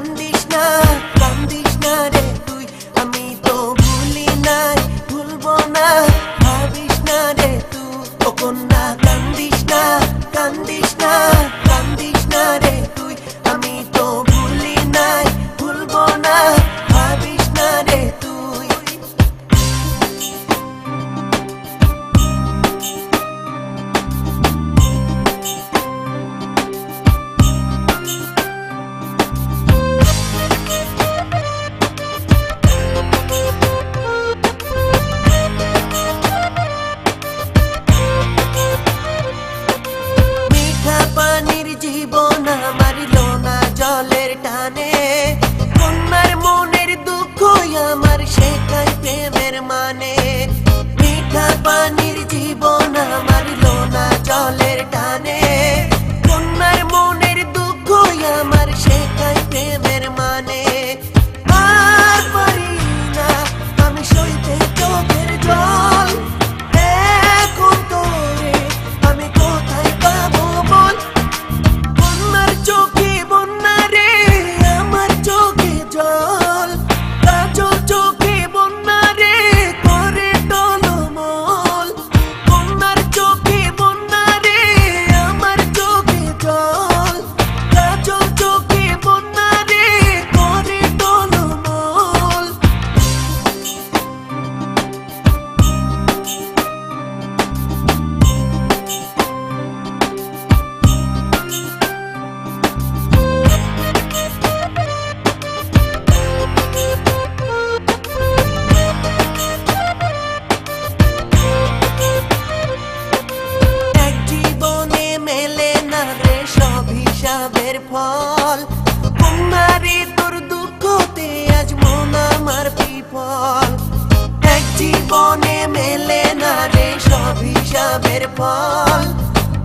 কান্দিস না রে তুই, আমি তো ভুলি নাই ভুলবো না, ভাবিস না রে তুই। ও কন্যা কান্দিস না রে তুই, আমি তো ভুলি নাই ভুলবো না, ভাবিস না রে তুই। পানির জীবন মারিল না জলের টানে, কন্যার মনের দুঃখ আমার শেখায় প্রেমের মানে। মিঠা পানির জীবন মারিল না জলের টানে, কন্যার মনের দুঃখ আমার শেখায় প্রেমের মানে। আর পারি না আমি সইতে চোখের জল, এখন তোরে আমি কোথায় পাবো বল। কন্যার চোখে বন্যা রে আমার চোখে জল, কাজল চোখে বন্যা রে করে টলমল। কন্যার চোখে বন্যা রে আমার চোখে জল, কাজল চোখে বন্যা রে করে টলমল। হিসাবের ফল কন্যারে তোর দুঃখতে আজ মন আমার বিফল। এক জীবনে মেলে না রে সব হিসাবের ফল,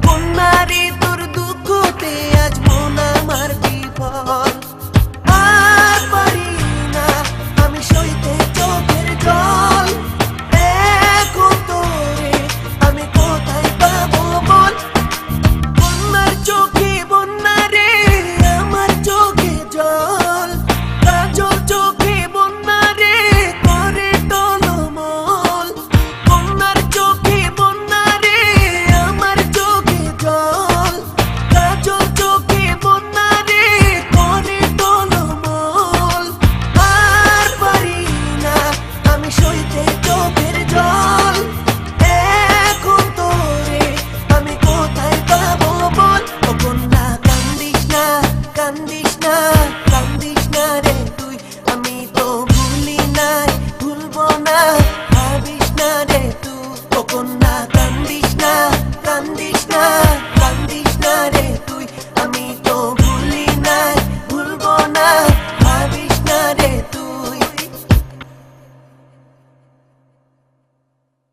কন্যারে তোর দুঃখতে আজ মন আমার বিফল।